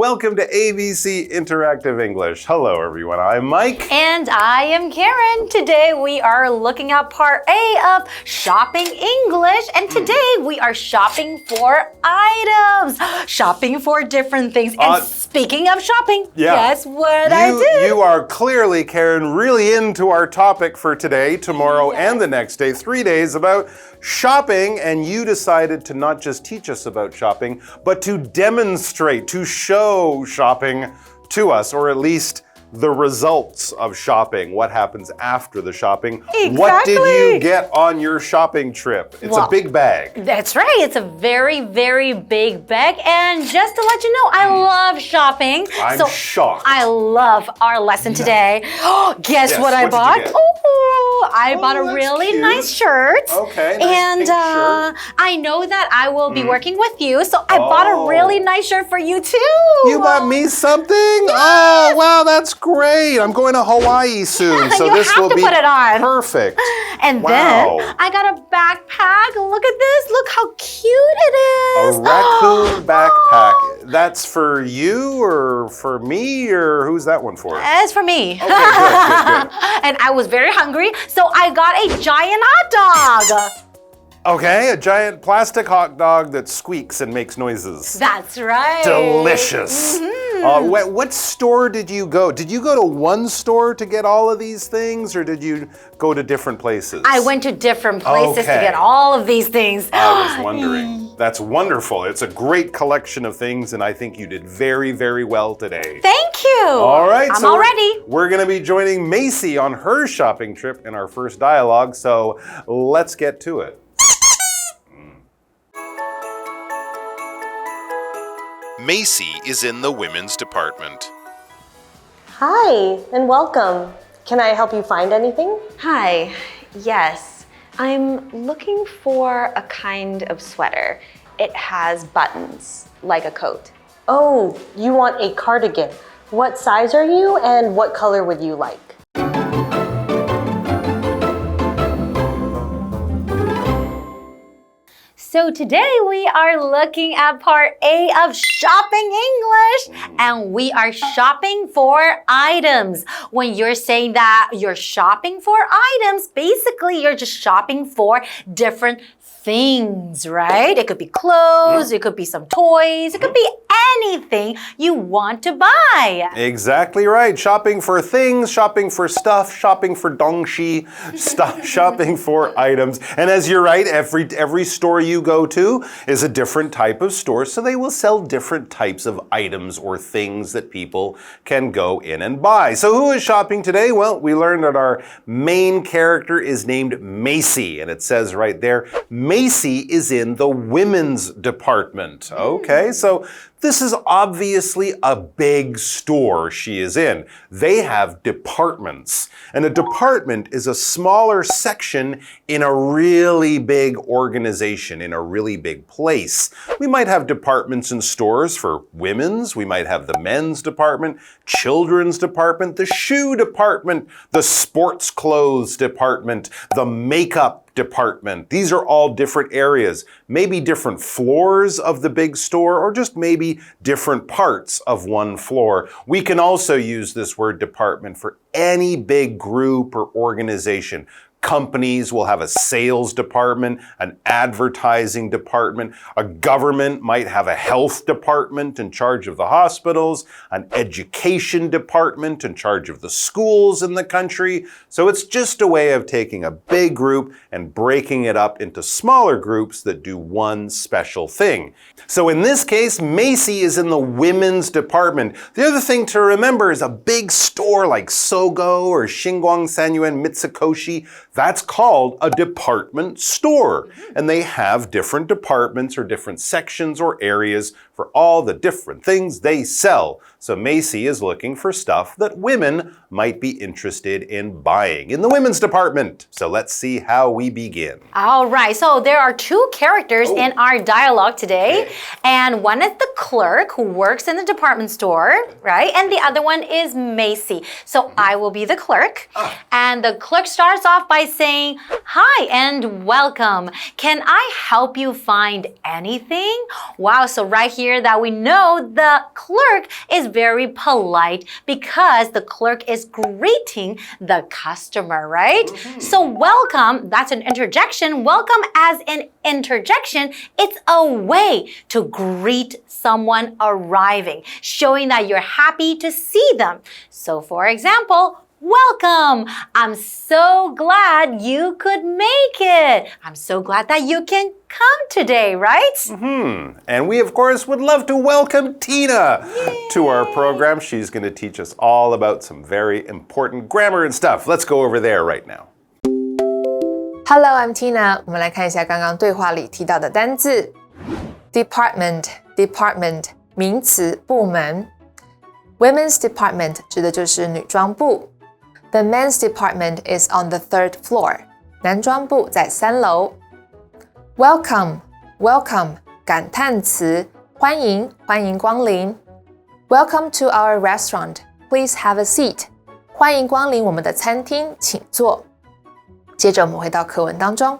Welcome to ABC Interactive English. Hello, everyone. I'm Mike. And I am Karen. Today we are looking at part A of Shopping English. And today we are shopping for items. Shopping for different things. And speaking of shopping, guess what I did? You are clearly, Karen, really into our topic for today, tomorrow, and the next day. 3 days about shopping, and you decided to not just teach us about shopping, but to demonstrate, to show shopping to us, or at least the results of shopping, what happens after the shopping. Exactly. What did you get on your shopping trip? It's a big bag. That's right. It's a very, very big bag. And just to let you know, I love shopping. I'm shocked. I love our lesson today. Guess what I bought? I bought a really nice shirt. Okay, nice pink shirt. I know that I will be working with you, so I bought a really nice shirt for you too. You bought me something? Yes. Oh, wow, that's great. I'm going to Hawaii soon, so this will be put it on. Perfect. And then I got a backpack. Look at this. Look how cute it is. A raccoon backpack. That's for you or for me, or who's that one for? It's for me. Okay, good. And I was very hungry, so I got a giant hot dog. Okay, a giant plastic hot dog that squeaks and makes noises. That's right. Delicious. What store did you go? Did you go to one store to get all of these things, or did you go to different places? I went to different places to get all of these things. I was wondering. That's wonderful. It's a great collection of things, and I think you did very, very well today. Thank you. All right, I'm all ready. We're going to be joining Macy on her shopping trip in our first dialogue, so let's get to it. Macy is in the women's department. Hi, and welcome. Can I help you find anything? Hi, yes. I'm looking for a kind of sweater. It has buttons, like a coat. Oh, you want a cardigan. What size are you and what color would you like? So today we are looking at part A of Shopping English, and we are shopping for items. When you're saying that you're shopping for items, basically you're just shopping for different things, right? It could be clothes, it could be some toys, it could be anything you want to buy. Exactly right. Shopping for things, shopping for stuff, shopping for dongxi, shopping for items. And as you're right, every store you go to is a different type of store, so they will sell different types of items or things that people can go in and buy. So who is shopping today? Well, we learned that our main character is named Macy, and it says right there, Macy is in the women's department. Okay, so this is obviously a big store she is in. They have departments, and a department is a smaller section in a really big organization, in a really big place. We might have departments in stores for women's, we might have the men's department, children's department, the shoe department, the sports clothes department, the makeup department. These are all different areas, maybe different floors of the big store, or just maybe different parts of one floor. We can also use this word department for any big group or organization. Companies will have a sales department, an advertising department. A government might have a health department in charge of the hospitals, an education department in charge of the schools in the country. So it's just a way of taking a big group and breaking it up into smaller groups that do one special thing. So in this case, Macy is in the women's department. The other thing to remember is a big store like Sogo or Xinguang Sanyuan Mitsukoshi. That's called a department store. And they have different departments or different sections or areas for all the different things they sell. So Macy is looking for stuff that women might be interested in buying in the women's department. So let's see how we begin. All right, so there are two characters in our dialogue today. And one is the clerk who works in the department store, right? And the other one is Macy. So I will be the clerk. And the clerk starts off by by saying, "Hi and welcome. Can I help you find anything?" Wow, so right here that we know the clerk is very polite because the clerk is greeting the customer, right? So welcome, that's an interjection. Welcome as an interjection, it's a way to greet someone arriving, showing that you're happy to see them. So for example, welcome. I'm so glad you could make it. I'm so glad that you can come today, right? And we, of course, would love to welcome Tina to our program. She's going to teach us all about some very important grammar and stuff. Let's go over there right now. Hello, I'm Tina. 我们来看一下刚刚对话里提到的单字。Department, department, 名词，部门。Women's department 指的就是女装部。The men's department is on the third floor. 男装部在3楼。Welcome, welcome, 感叹词，欢迎，欢迎光临。Welcome to our restaurant. Please have a seat. 欢迎光临我们的餐厅，请坐。接着我们回到课文当中。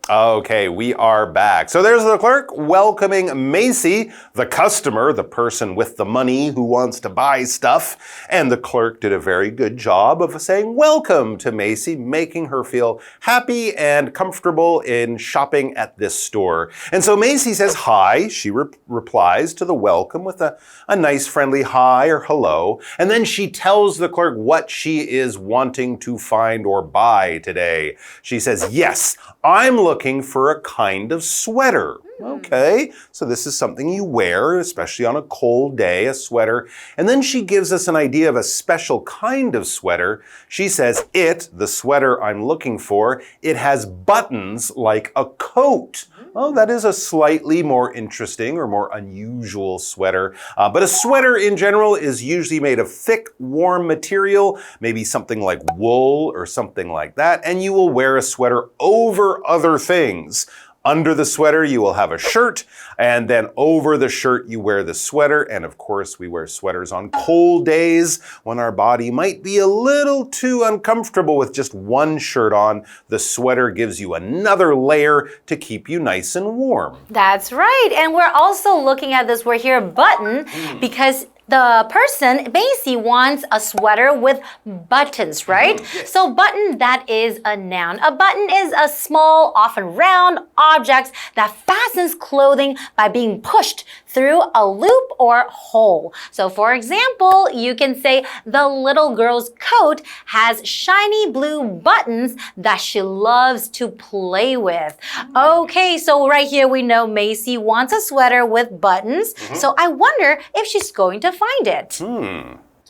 Okay, we are back. So there's the clerk welcoming Macy, the customer, the person with the money who wants to buy stuff. And the clerk did a very good job of saying welcome to Macy, making her feel happy and comfortable in shopping at this store. And so Macy says hi. She replies to the welcome with a nice friendly hi or hello. And then she tells the clerk what she is wanting to find or buy today. She says, "Yes, I'm looking for a kind of sweater." Okay, so this is something you wear, especially on a cold day, a sweater. And then she gives us an idea of a special kind of sweater. She says, the sweater I'm looking for, it has buttons like a coat. Oh, that is a slightly more interesting or more unusual sweater. But a sweater in general is usually made of thick, warm material, maybe something like wool or something like that. And you will wear a sweater over other things. Under the sweater, you will have a shirt, and then over the shirt, you wear the sweater. And of course, we wear sweaters on cold days when our body might be a little too uncomfortable with just one shirt on. The sweater gives you another layer to keep you nice and warm. That's right. And we're also looking at this word here, button, because the person, Macy, wants a sweater with buttons, right? So button, that is a noun. A button is a small, often round object that fastens clothing by being pushed through a loop or hole. So for example, you can say the little girl's coat has shiny blue buttons that she loves to play with. Okay, so right here we know Macy wants a sweater with buttons. So I wonder if she's going to find it.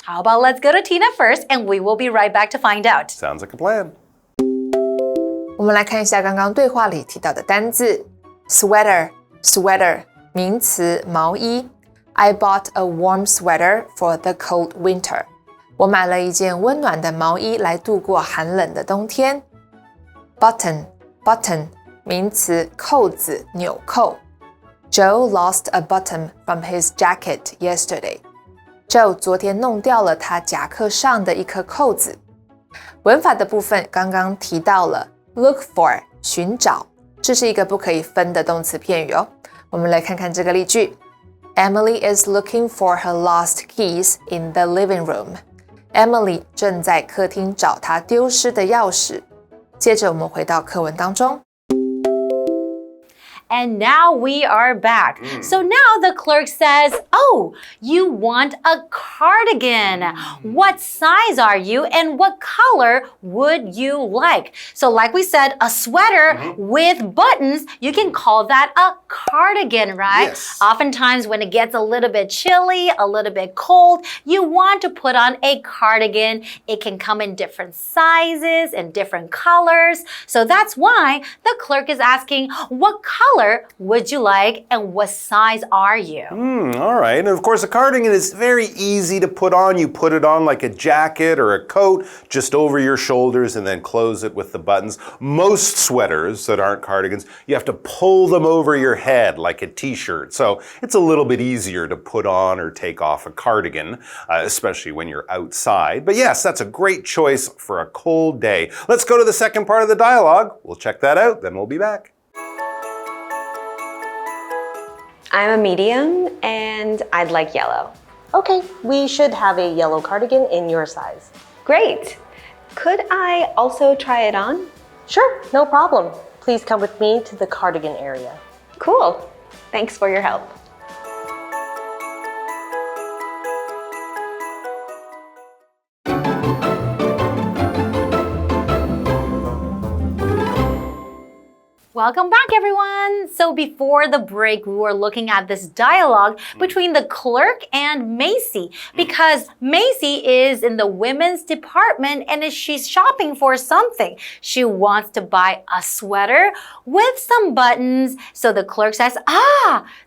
How about let's go to Tina first and we will be right back to find out. Sounds like a plan. 我们来看一下刚刚对话里提到的单字 sweater, sweater, 名词，毛衣。I bought a warm sweater for the cold winter. 我买了一件温暖的毛衣来度过寒冷的冬天。Button, button, 名词，扣子，纽扣。Joe lost a button from his jacket yesterday. Joe 昨天弄掉了他夹克上的一颗扣子。文法的部分刚刚提到了 look for 寻找，这是一个不可以分的动词片语哦。我们来看看这个例句 Emily is looking for her lost keys in the living room. Emily 正在客厅找她丢失的钥匙。接着我们回到课文当中。And now we are back. So now the clerk says, "Oh, you want a cardigan. What size are you and what color would you like?" So like we said, a sweater with buttons, you can call that a cardigan, right? Yes. Oftentimes when it gets a little bit chilly, a little bit cold, you want to put on a cardigan. It can come in different sizes and different colors. So that's why the clerk is asking, what color color would you like and what size are you? All right. And of course, a cardigan is very easy to put on. You put it on like a jacket or a coat just over your shoulders and then close it with the buttons. Most sweaters that aren't cardigans, you have to pull them over your head like a t-shirt. So it's a little bit easier to put on or take off a cardigan, especially when you're outside. But yes, that's a great choice for a cold day. Let's go to the second part of the dialogue. We'll check that out, then we'll be back. I'm a medium and I'd like yellow. Okay, we should have a yellow cardigan in your size. Great. Could I also try it on? Sure, no problem. Please come with me to the cardigan area. Cool. Thanks for your help. Welcome back, everyone. So before the break, we were looking at this dialogue between the clerk and Macy because Macy is in the women's department and she's shopping for something. She wants to buy a sweater with some buttons. So the clerk says,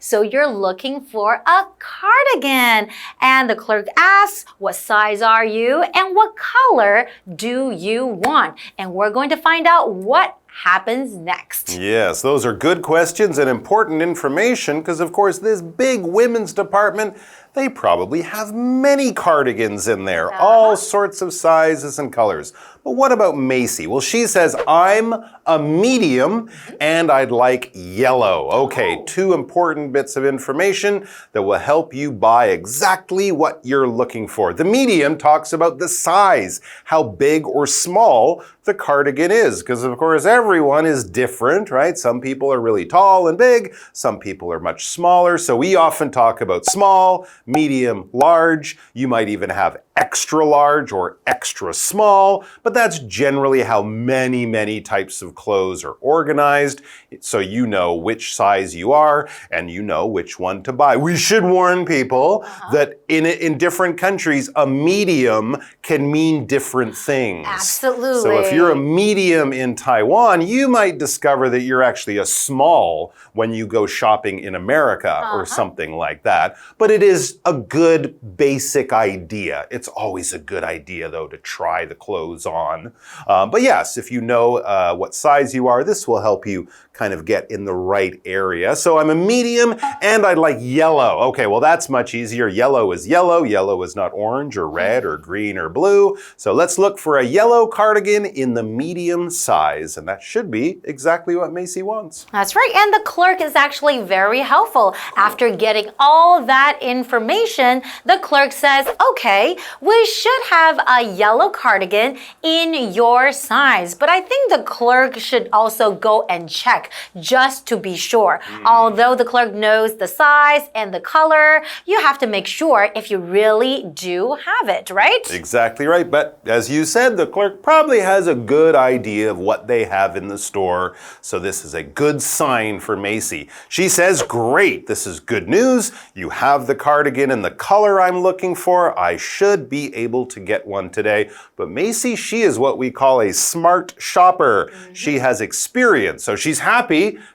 so you're looking for a cardigan. And the clerk asks, what size are you and what color do you want? And we're going to find out what happens next. Yes, those are good questions and important information because, of course, this big women's department, they probably have many cardigans in there, all sorts of sizes and colors. But what about Macy? Well, she says, I'm a medium and I'd like yellow. Okay, two important bits of information that will help you buy exactly what you're looking for. The medium talks about the size, how big or small the cardigan is, because of course everyone is different, right? Some people are really tall and big, some people are much smaller. So we often talk about small, medium, large. You might even have extra large or extra small, but that's generally how many types of clothes are organized. So you know which size you are and you know which one to buy. We should warn people that in different countries, a medium can mean different things. Absolutely. So if you're a medium in Taiwan, you might discover that you're actually a small when you go shopping in America or something like that. But it is a good basic idea. It's always a good idea, though, to try the clothes on. But yes, if you know what size you are, this will help you kind of get in the right area. So I'm a medium and I'd like yellow. Okay, well, that's much easier. Yellow is yellow. Yellow is not orange or red or green or blue. So let's look for a yellow cardigan in the medium size. And that should be exactly what Macy wants. That's right. And the clerk is actually very helpful. After getting all that information, the clerk says, okay, we should have a yellow cardigan in your size. But I think the clerk should also go and check just to be sure. Although the clerk knows the size and the color, you have to make sure if you really do have it, right? Exactly right. But as you said, the clerk probably has a good idea of what they have in the store. So this is a good sign for Macy. She says, great, this is good news. You have the cardigan in the color I'm looking for. I should be able to get one today. But Macy, she is what we call a smart shopper. She has experience. So she's happy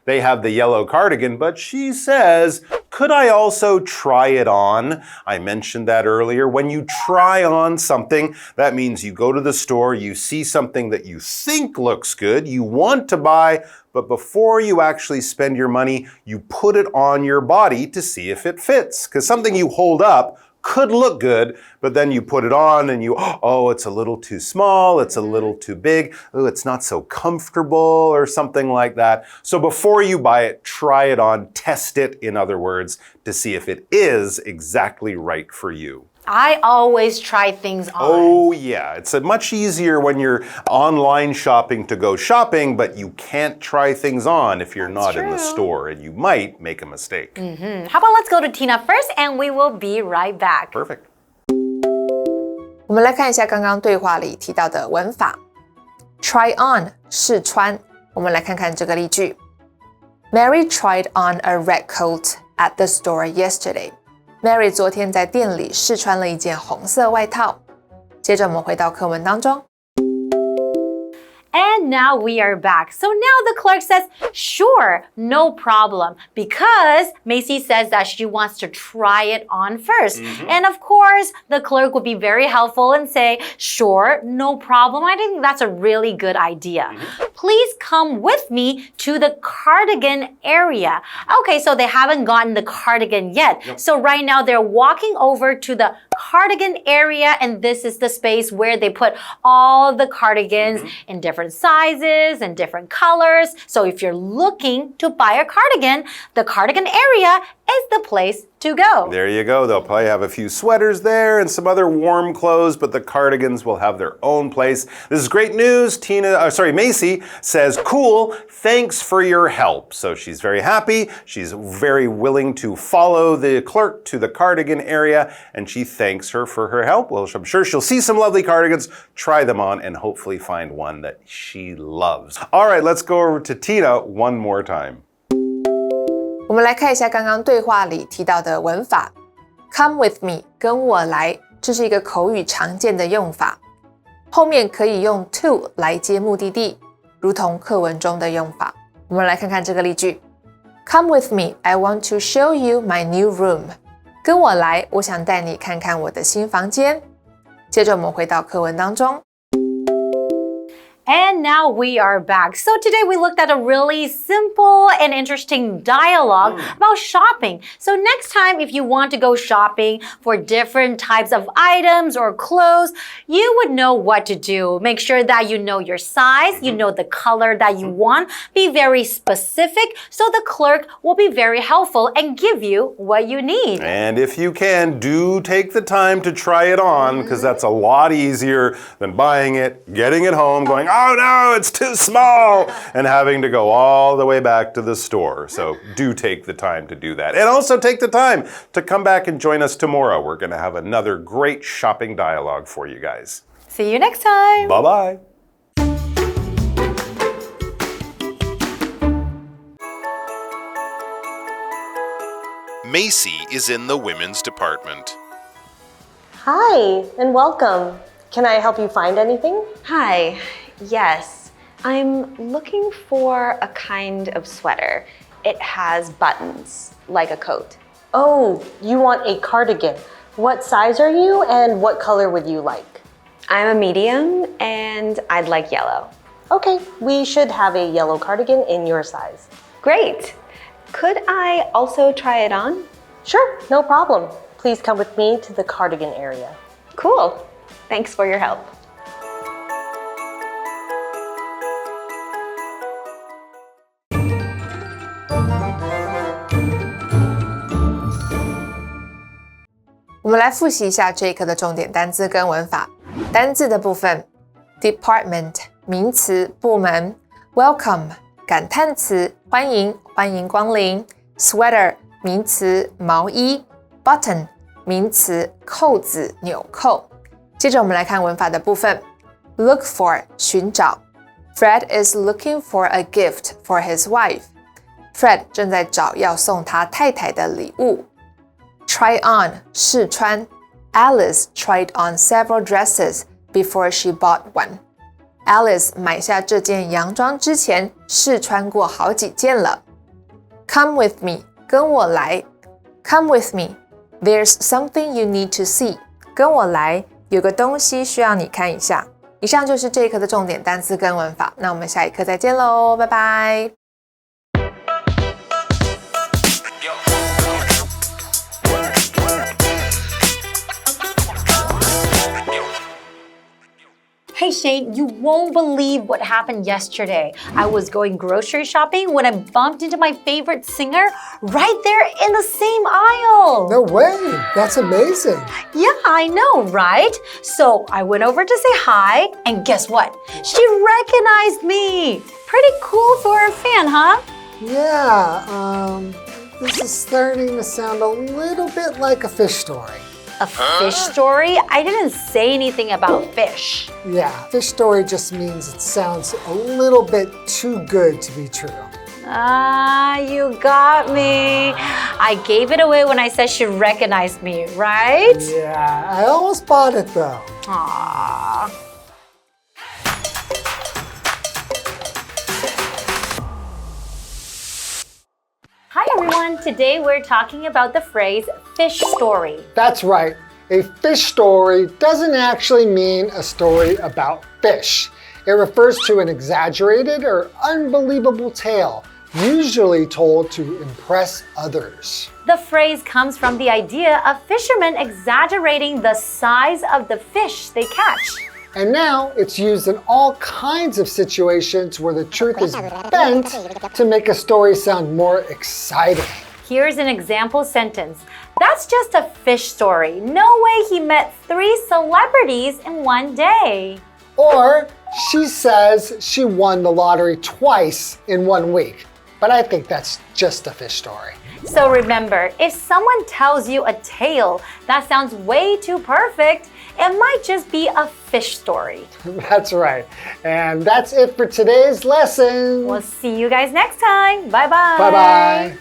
they have the yellow cardigan, but she says, could I also try it on? I mentioned that earlier. When you try on something, that means you go to the store, you see something that you think looks good, you want to buy, but before you actually spend your money, you put it on your body to see if it fits. Because something you hold up could look good, but then you put it on and it's a little too small, it's a little too big, it's not so comfortable or something like that. So before you buy it, try it on, test it, in other words, to see if it is exactly right for you. I always try things on. Oh yeah, it's much easier when you're online shopping to go shopping, but you can't try things on if you're not in the store and you might make a mistake. How about let's go to Tina first and we will be right back. Perfect. 我们来看一下刚刚对话里提到的文法。Try on 试穿，我们来看看这个例句。Mary tried on a red coat at the store yesterday.Mary 昨天在店里试穿了一件红色外套。接着我们回到课文当中。And now we are back. So now the clerk says, sure, no problem. Because Macy says that she wants to try it on first. And of course, the clerk would be very helpful and say, sure, no problem. I think that's a really good idea. Please come with me to the cardigan area. Okay, so they haven't gotten the cardigan yet. So right now they're walking over to the cardigan area, and this is the space where they put all the cardigans in different sizes and different colors. So if you're looking to buy a cardigan, the cardigan area is the place to go. There you go. They'll probably have a few sweaters there and some other warm clothes, but the cardigans will have their own place. This is great news. Macy says, cool, thanks for your help. So she's very happy. She's very willing to follow the clerk to the cardigan area, and she thanks her for her help. Well, I'm sure she'll see some lovely cardigans, try them on, and hopefully find one that she loves. All right, let's go over to Tina one more time. 我们来看一下刚刚对话里提到的文法 Come with me 跟我来，这是一个口语常见的用法，后面可以用 to 来接目的地，如同课文中的用法。我们来看看这个例句 Come with me, I want to show you my new room 跟我来，我想带你看看我的新房间。接着我们回到课文当中。And now we are back. So today we looked at a really simple and interesting dialogue about shopping. So next time, if you want to go shopping for different types of items or clothes, you would know what to do. Make sure that you know your size, you know the color that you want. Be very specific so the clerk will be very helpful and give you what you need. And if you can, do take the time to try it on, because that's a lot easier than buying it, getting it home, going, oh no, it's too small, and having to go all the way back to the store. So do take the time to do that. And also take the time to come back and join us tomorrow. We're going to have another great shopping dialogue for you guys. See you next time. Bye-bye. Macy is in the women's department. Hi, and welcome. Can I help you find anything? Hi, yes. I'm looking for a kind of sweater. It has buttons, like a coat. Oh, you want a cardigan. What size are you and what color would you like? I'm a medium and I'd like yellow. Okay, we should have a yellow cardigan in your size. Great. Could I also try it on? Sure, no problem. Please come with me to the cardigan area. Cool. Thanks for your help.我们来复习一下这一课的重点单字跟文法。单字的部分 Department 名词部门 Welcome 感叹词欢迎欢迎光临 Sweater 名词毛衣 Button 名词扣子纽扣。接着我们来看文法的部分 Look for 寻找 Fred is looking for a gift for his wife. Fred 正在找要送他太太的礼物。Try on 试穿 Alice tried on several dresses before she bought one. Alice 买下这件洋装之前试穿过好几件了。Come with me 跟我来 Come with me There's something you need to see 跟我来有个东西需要你看一下。以上就是这一课的重点单词跟文法，那我们下一课再见喽，拜拜。Hey Shane, you won't believe what happened yesterday. I was going grocery shopping when I bumped into my favorite singer right there in the same aisle. No way! That's amazing! Yeah, I know, right? So I went over to say hi, and guess what? She recognized me. Pretty cool for a fan, huh? Yeah, this is starting to sound a little bit like a fish story. A fish story? I didn't say anything about fish. Yeah, fish story just means it sounds a little bit too good to be true. Ah, you got me. I gave it away when I said she recognized me, right? Yeah, I almost bought it though. Aww. everyone. Today we're talking about the phrase fish story. That's right. A fish story doesn't actually mean a story about fish. It refers to an exaggerated or unbelievable tale, usually told to impress others. The phrase comes from the idea of fishermen exaggerating the size of the fish they catch. And now it's used in all kinds of situations where the truth is bent to make a story sound more exciting. Here's an example sentence. That's just a fish story. No way he met 3 celebrities in one day. Or she says she won the lottery twice in 1 week. But I think that's just a fish story. So remember, if someone tells you a tale that sounds way too perfect, it might just be a fish story. That's right. And that's it for today's lesson. We'll see you guys next time. Bye-bye. Bye-bye.